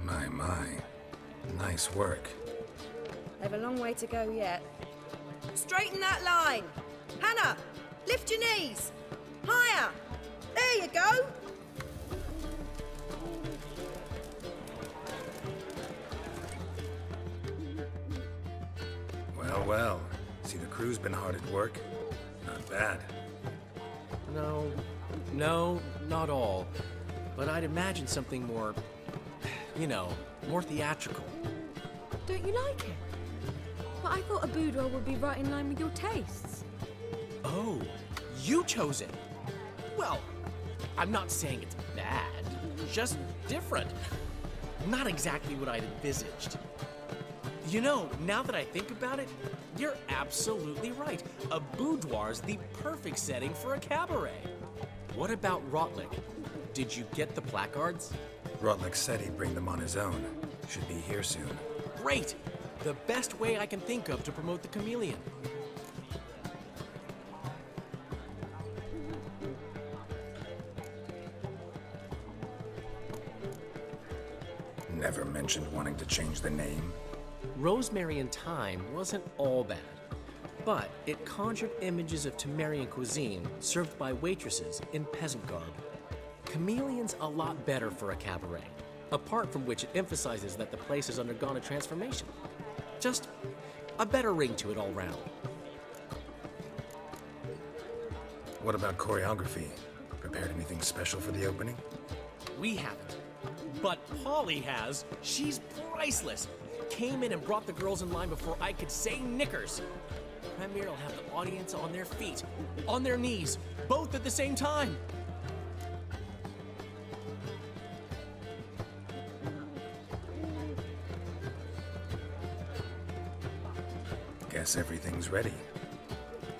My. Nice work. They've a long way to go yet. Straighten that line! Hannah, lift your knees! Higher! There you go! Well. See, the crew's been hard at work. Not bad. No, not all. But I'd imagine something more, more theatrical. Don't you like it? But I thought a boudoir would be right in line with your tastes. Oh, you chose it. Well, I'm not saying it's bad, just different. Not exactly what I'd envisaged. Now that I think about it, you're absolutely right. A boudoir's the perfect setting for a cabaret. What about Rotlick? Did you get the placards? Rotlick said he'd bring them on his own. Should be here soon. Great! The best way I can think of to promote the Chameleon. Never mentioned wanting to change the name. Rosemary and Thyme wasn't all bad, but it conjured images of Temerian cuisine served by waitresses in peasant garb. Chameleon's a lot better for a cabaret, apart from which it emphasizes that the place has undergone a transformation. Just a better ring to it all round. What about choreography? Prepared anything special for the opening? We haven't, but Polly has. She's priceless. Came in and brought the girls in line before I could say knickers. Premier will have the audience on their feet, on their knees, both at the same time. Guess everything's ready.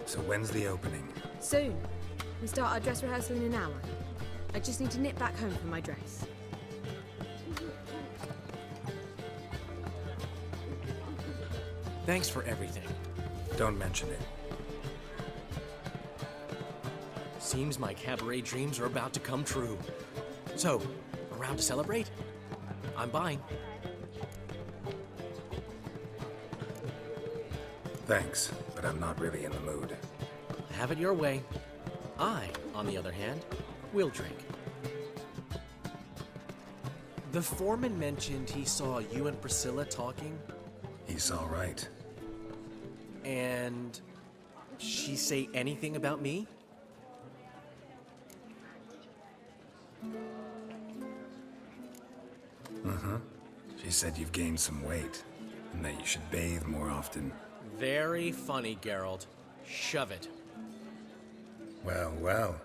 So when's the opening? Soon. We start our dress rehearsal in an hour. I just need to nip back home for my dress. Thanks for everything. Don't mention it. Seems my cabaret dreams are about to come true. So, around to celebrate? I'm buying. Thanks, but I'm not really in the mood. Have it your way. I, on the other hand, will drink. The foreman mentioned he saw you and Priscilla talking. He's all right. And she say anything about me? She said you've gained some weight, and that you should bathe more often. Very funny, Geralt. Shove it. Well.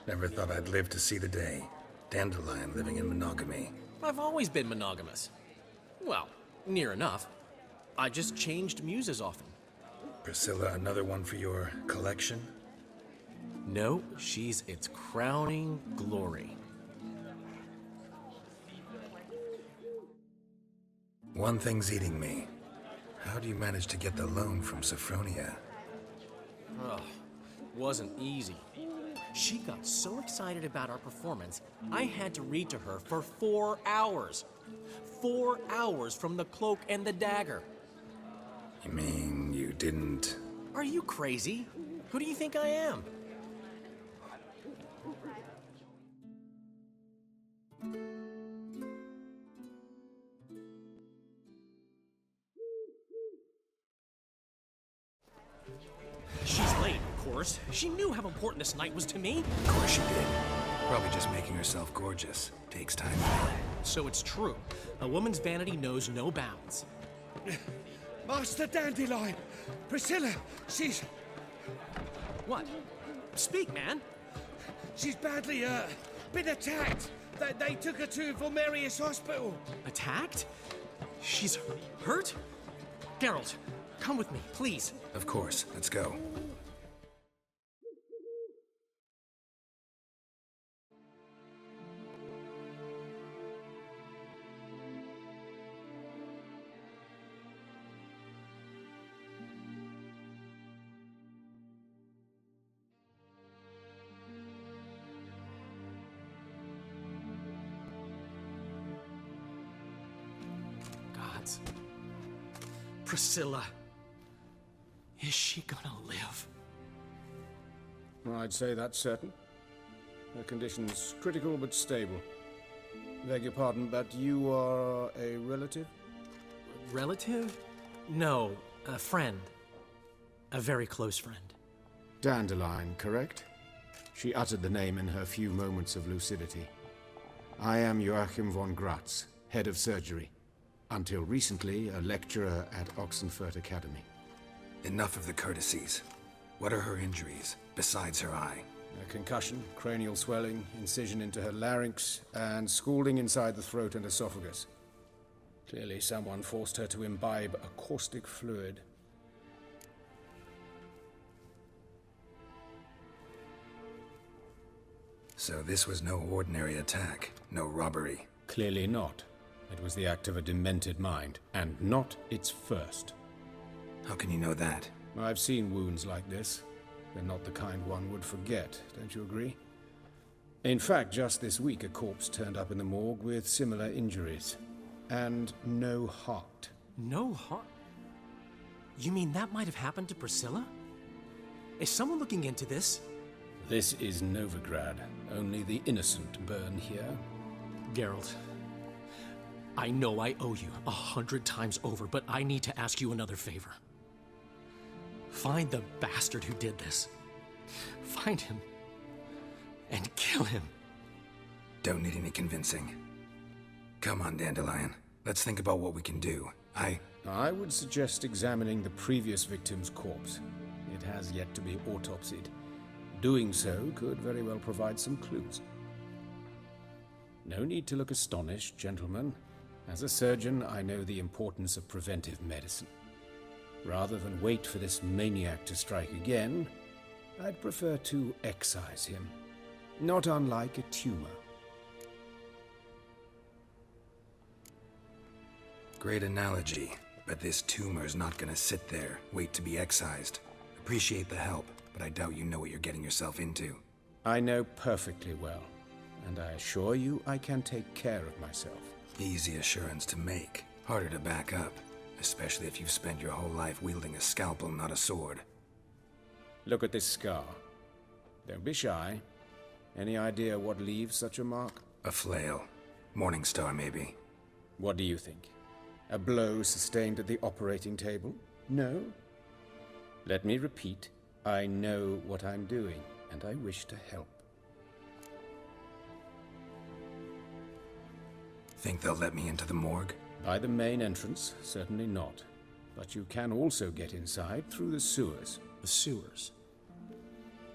Never thought I'd live to see the day. Dandelion living in monogamy. I've always been monogamous. Well, near enough. I just changed muses often. Priscilla, another one for your collection? No, she's its crowning glory. One thing's eating me. How do you manage to get the loan from Sophronia? Ugh, wasn't easy. She got so excited about our performance, I had to read to her for 4 hours. 4 hours from The Cloak and the Dagger. You mean you didn't... Are you crazy? Who do you think I am? She's late, of course. She knew how important this night was to me. Of course she did. Probably just making herself gorgeous. Takes time. So it's true. A woman's vanity knows no bounds. Master Dandelion! Priscilla, she's... What? Speak, man. She's badly, been attacked. They took her to Vulmerius Hospital. Attacked? She's hurt? Geralt, come with me, please. Of course. Let's go. Priscilla. Is she gonna live? I'd say that's certain. Her condition's critical but stable. Beg your pardon, but you are a relative? Relative? No, a friend. A very close friend. Dandelion, correct? She uttered the name in her few moments of lucidity. I am Joachim von Gratz, head of surgery. Until recently, a lecturer at Oxenfurt Academy. Enough of the courtesies. What are her injuries, besides her eye? A concussion, cranial swelling, incision into her larynx, and scalding inside the throat and esophagus. Clearly someone forced her to imbibe a caustic fluid. So this was no ordinary attack, no robbery. Clearly not. It was the act of a demented mind, and not its first. How can you know that? I've seen wounds like this. They're not the kind one would forget, don't you agree? In fact, just this week a corpse turned up in the morgue with similar injuries. And no heart. No heart? You mean that might have happened to Priscilla? Is someone looking into this? This is Novigrad. Only the innocent burn here. Geralt, I know I owe you 100 times over, but I need to ask you another favor. Find the bastard who did this. Find him. And kill him. Don't need any convincing. Come on, Dandelion. Let's think about what we can do. I would suggest examining the previous victim's corpse. It has yet to be autopsied. Doing so could very well provide some clues. No need to look astonished, gentlemen. As a surgeon, I know the importance of preventive medicine. Rather than wait for this maniac to strike again, I'd prefer to excise him. Not unlike a tumor. Great analogy, but this tumor's not gonna sit there, wait to be excised. Appreciate the help, but I doubt you know what you're getting yourself into. I know perfectly well, and I assure you I can take care of myself. Easy assurance to make, harder to back up, especially if you've spent your whole life wielding a scalpel, not a sword. Look at this scar. Don't be shy. Any idea what leaves such a mark? A flail. Morningstar, maybe. What do you think? A blow sustained at the operating table? No? Let me repeat. I know what I'm doing, and I wish to help. Think they'll let me into the morgue? By the main entrance, certainly not. But you can also get inside through the sewers. The sewers?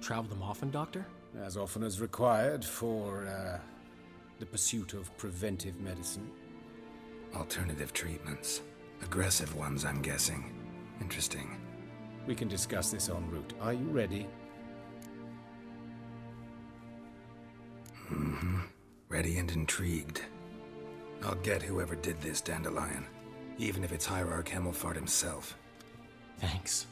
Travel them often, Doctor? As often as required for, the pursuit of preventive medicine. Alternative treatments. Aggressive ones, I'm guessing. Interesting. We can discuss this en route. Are you ready? Mm-hmm. Ready and intrigued. I'll get whoever did this, Dandelion. Even if it's Hierarch Hemelfart himself. Thanks.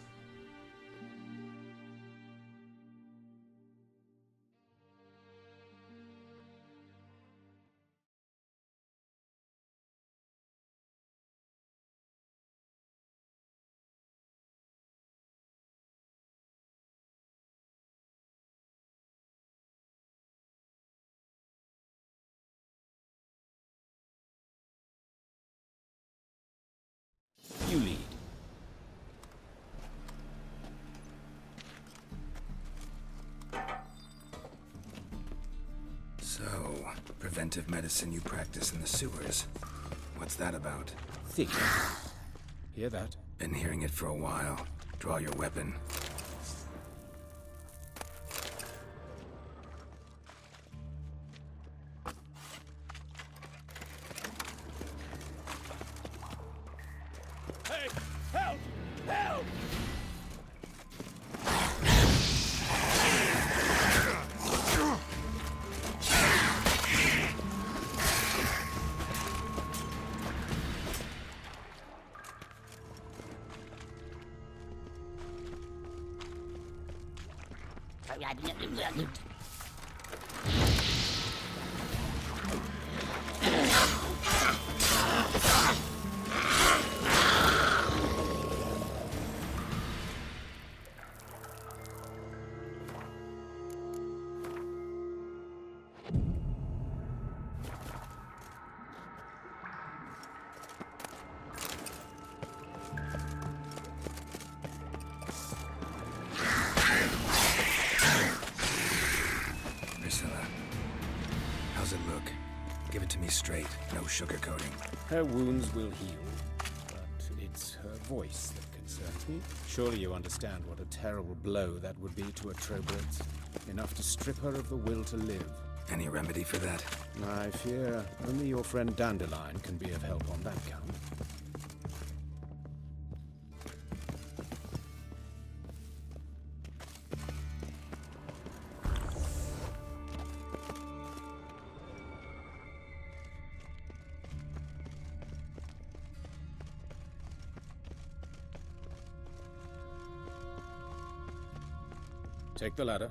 You lead. So, preventive medicine you practice in the sewers. What's that about? Thick. Hear that? Been hearing it for a while. Draw your weapon. Hey! Help! Help! How's it look? Give it to me straight, no sugarcoating. Her wounds will heal, but it's her voice that concerns me. Surely you understand what a terrible blow that would be to a Trobritz. Enough to strip her of the will to live. Any remedy for that? I fear only your friend Dandelion can be of help on that count. Take the ladder.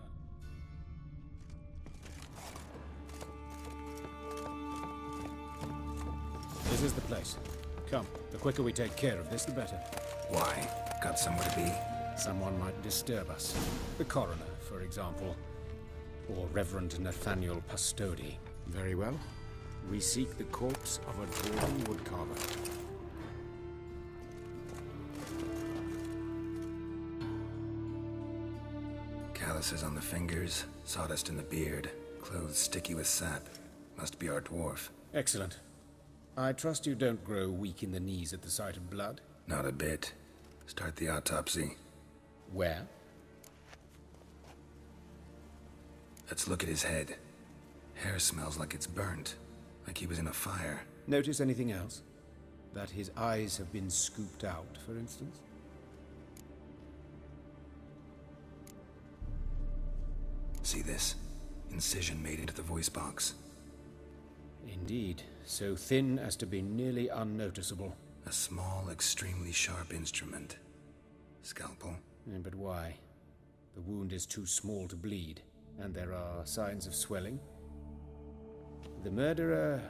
This is the place. Come, the quicker we take care of this, the better. Why? Got somewhere to be? Someone might disturb us. The coroner, for example. Or Reverend Nathaniel Pastodi. Very well. We seek the corpse of a dwarven woodcarver. Calluses on the fingers, sawdust in the beard, clothes sticky with sap. Must be our dwarf. Excellent. I trust you don't grow weak in the knees at the sight of blood. Not a bit. Start the autopsy. Where? Let's look at his head. Hair smells like it's burnt, like he was in a fire. Notice anything else? That his eyes have been scooped out, for instance? See this? Incision made into the voice box. Indeed, so thin as to be nearly unnoticeable. A small, extremely sharp instrument. Scalpel. But why? The wound is too small to bleed, and there are signs of swelling. The murderer...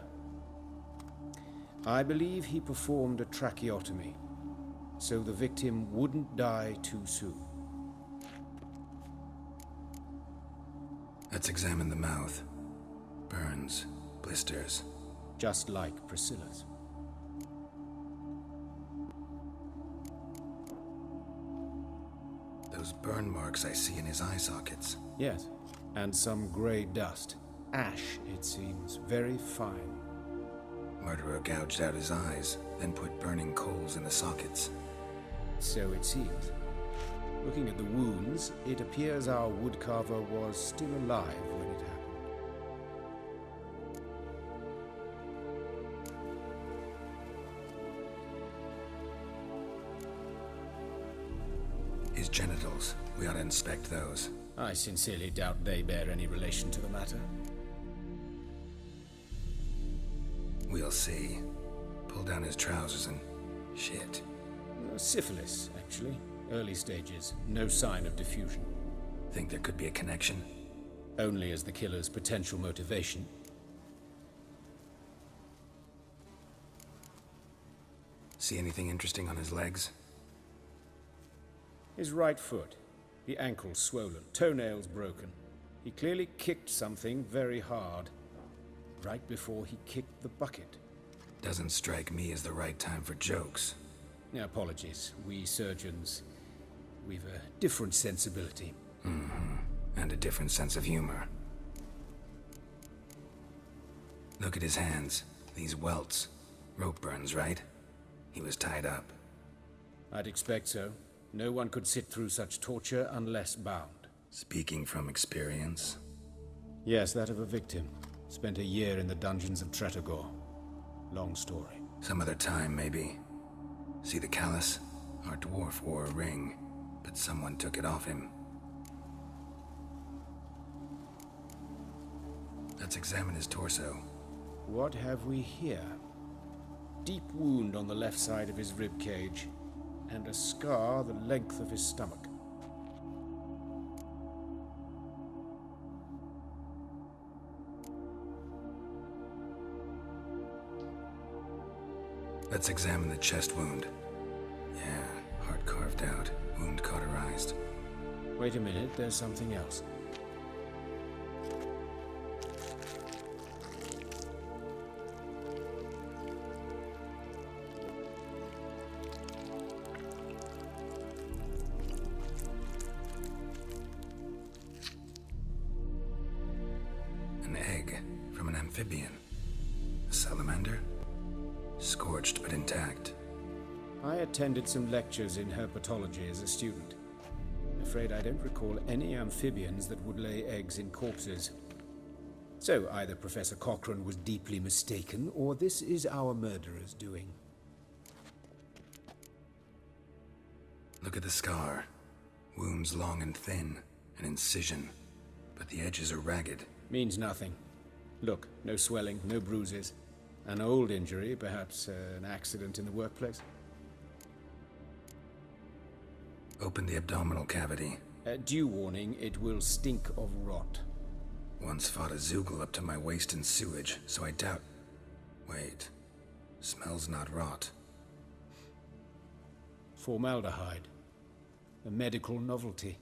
I believe he performed a tracheotomy, so the victim wouldn't die too soon. Let's examine the mouth. Burns, blisters. Just like Priscilla's. Those burn marks I see in his eye sockets. Yes, and some grey dust. Ash, it seems, very fine. Murderer gouged out his eyes, then put burning coals in the sockets. So it seems. Looking at the wounds, it appears our woodcarver was still alive when it happened. His genitals. We ought to inspect those. I sincerely doubt they bear any relation to the matter. We'll see. Pull down his trousers and... shit. Syphilis, actually. Early stages. No sign of diffusion. Think there could be a connection? Only as the killer's potential motivation. See anything interesting on his legs? His right foot. The ankle swollen. Toenails broken. He clearly kicked something very hard. Right before he kicked the bucket. Doesn't strike me as the right time for jokes. Apologies. We surgeons, we've a different sensibility. And a different sense of humor. Look at his hands. These welts. Rope burns, right? He was tied up. I'd expect so. No one could sit through such torture unless bound. Speaking from experience. Yes, that of a victim. Spent a year in the dungeons of Tretogor. Long story. Some other time, maybe. See the callus? Our dwarf wore a ring, but someone took it off him. Let's examine his torso. What have we here? Deep wound on the left side of his rib cage, and a scar the length of his stomach. Let's examine the chest wound. Yeah, heart carved out, wound cauterized. Wait a minute, there's something else. An egg from an amphibian. A salamander? Scorched but intact. I attended some lectures in herpetology as a student. I'm afraid I don't recall any amphibians that would lay eggs in corpses. So either Professor Cochrane was deeply mistaken, or this is our murderer's doing. Look at the scar. Wounds long and thin, an incision. But the edges are ragged. Means nothing. Look, no swelling, no bruises. An old injury, perhaps an accident in the workplace. Open the abdominal cavity. Due warning, it will stink of rot. Once fought a Zoogle up to my waist in sewage, so I doubt... Wait. Smells not rot. Formaldehyde. A medical novelty.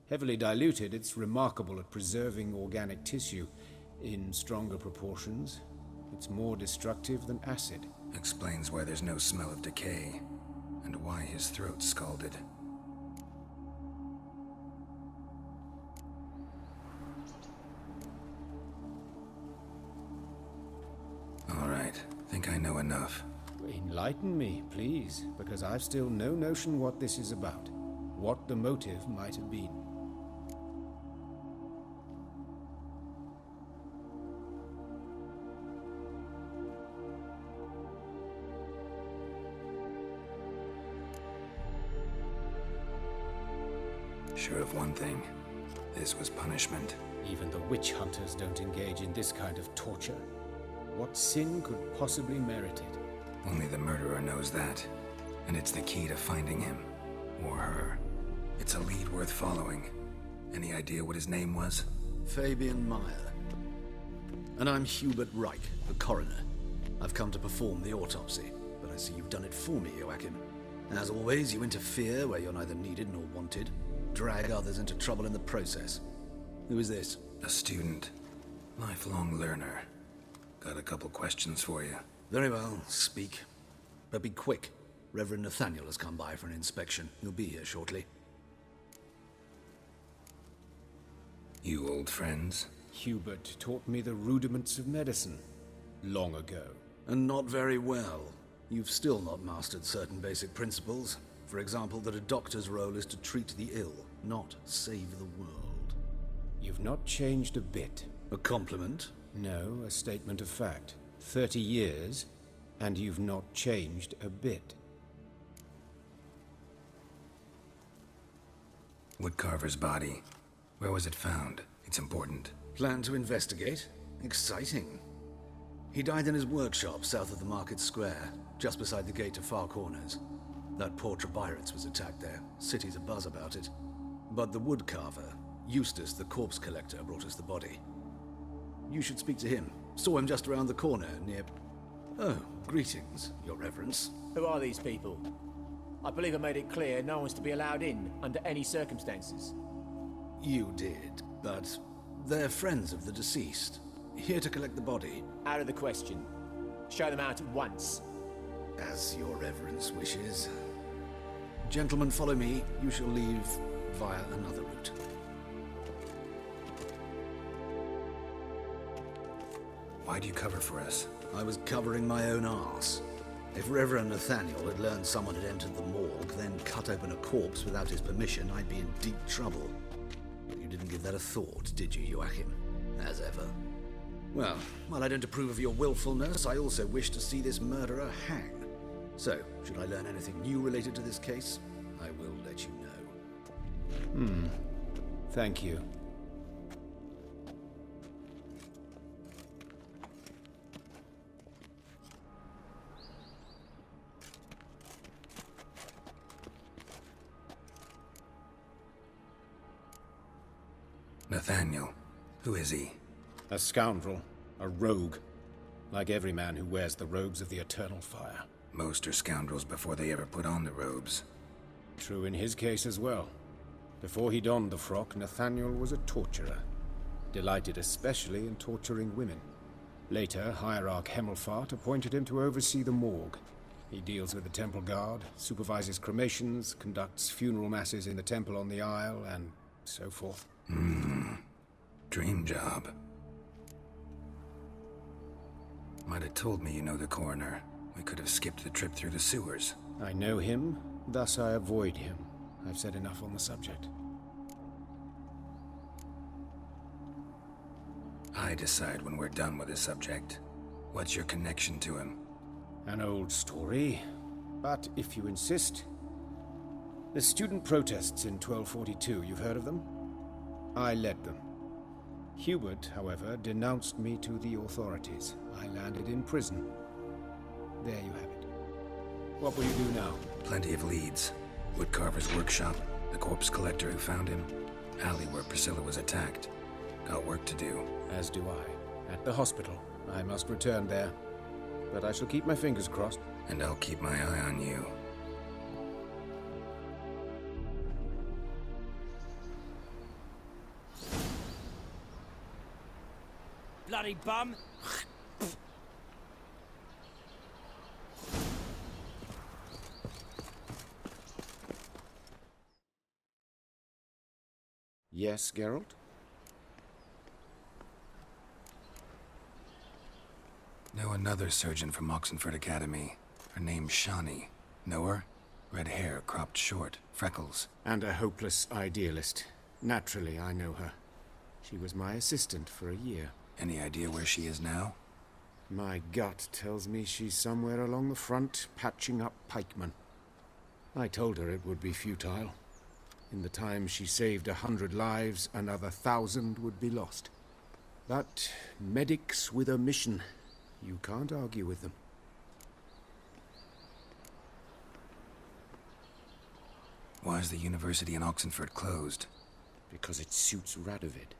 Heavily diluted, it's remarkable at preserving organic tissue. In stronger proportions, it's more destructive than acid. Explains why there's no smell of decay, and why his throat's scalded. All right, think I know enough. Enlighten me, please, because I've still no notion what this is about. What the motive might have been. Sure of one thing. This was punishment. Even the witch hunters don't engage in this kind of torture. What sin could possibly merit it? Only the murderer knows that. And it's the key to finding him. Or her. It's a lead worth following. Any idea what his name was? Fabian Meyer. And I'm Hubert Reich, the coroner. I've come to perform the autopsy, but I see you've done it for me, Joachim. As always, you interfere where you're neither needed nor wanted. Drag others into trouble in the process. Who is this? A student. Lifelong learner. Got a couple questions for you. Very well, speak. But be quick. Reverend Nathaniel has come by for an inspection. He'll be here shortly. You old friends? Hubert taught me the rudiments of medicine. Long ago. And not very well. You've still not mastered certain basic principles. For example, that a doctor's role is to treat the ill, not save the world. You've not changed a bit. A compliment? No, a statement of fact. 30 years, and you've not changed a bit. Woodcarver's body. Where was it found? It's important. Plan to investigate? Exciting. He died in his workshop south of the Market Square, just beside the gate to Far Corners. That poor Trebyritz was attacked there. City's abuzz about it. But the woodcarver, Eustace the corpse collector, brought us the body. You should speak to him. Saw him just around the corner near... Oh, greetings, Your Reverence. Who are these people? I believe I made it clear no one's to be allowed in under any circumstances. You did, but they're friends of the deceased. Here to collect the body. Out of the question. Show them out at once. As Your Reverence wishes. Gentlemen, follow me. You shall leave via another route. Why'd you cover for us? I was covering my own arse. If Reverend Nathaniel had learned someone had entered the morgue, then cut open a corpse without his permission, I'd be in deep trouble. But you didn't give that a thought, did you, Joachim? As ever. Well, while I don't approve of your willfulness, I also wish to see this murderer hang. So, should I learn anything new related to this case, I will let you know. Thank you. Nathaniel. Who is he? A scoundrel. A rogue. Like every man who wears the robes of the Eternal Fire. Most are scoundrels before they ever put on the robes. True in his case as well. Before he donned the frock, Nathaniel was a torturer. Delighted especially in torturing women. Later, Hierarch Hemmelfart appointed him to oversee the morgue. He deals with the temple guard, supervises cremations, conducts funeral masses in the temple on the Isle, and so forth. Dream job. Might have told me you know the coroner. We could have skipped the trip through the sewers. I know him, thus I avoid him. I've said enough on the subject. I decide when we're done with the subject. What's your connection to him? An old story, but if you insist. The student protests in 1242, you've heard of them? I led them. Hubert, however, denounced me to the authorities. I landed in prison. There you have it. What will you do now? Plenty of leads. Woodcarver's workshop, the corpse collector who found him, alley where Priscilla was attacked. Got work to do. As do I. At the hospital. I must return there. But I shall keep my fingers crossed. And I'll keep my eye on you. Bloody bum! Yes, Geralt? Know another surgeon from Oxenford Academy. Her name's Shani. Know her? Red hair, cropped short, freckles. And a hopeless idealist. Naturally, I know her. She was my assistant for a year. Any idea where she is now? My gut tells me she's somewhere along the front, patching up pikemen. I told her it would be futile. In the time she saved 100 lives, another 1,000 would be lost. But medics with a mission, you can't argue with them. Why is the university in Oxenford closed? Because it suits Radovid.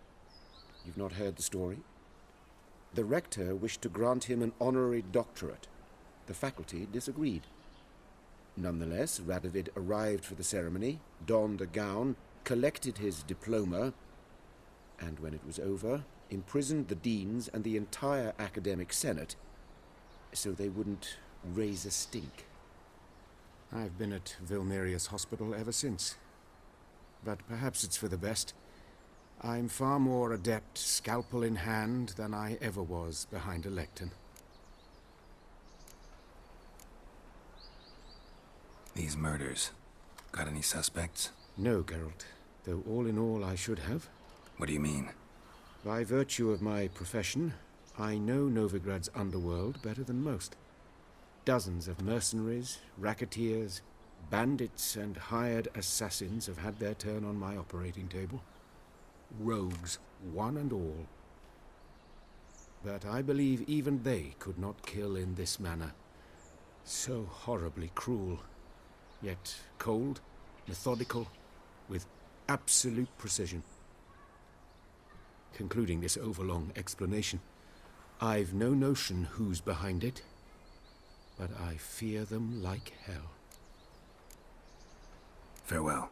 You've not heard the story? The rector wished to grant him an honorary doctorate. The faculty disagreed. Nonetheless, Radovid arrived for the ceremony, donned a gown, collected his diploma, and when it was over, imprisoned the deans and the entire academic senate so they wouldn't raise a stink. I've been at Vilmerius Hospital ever since. But perhaps it's for the best. I'm far more adept, scalpel in hand, than I ever was behind a lectern. These murders. Got any suspects? No, Geralt. Though all in all I should have. What do you mean? By virtue of my profession, I know Novigrad's underworld better than most. Dozens of mercenaries, racketeers, bandits and hired assassins have had their turn on my operating table. Rogues, one and all. But I believe even they could not kill in this manner. So horribly cruel, yet cold, methodical, with absolute precision. Concluding this overlong explanation, I've no notion who's behind it, but I fear them like hell. Farewell.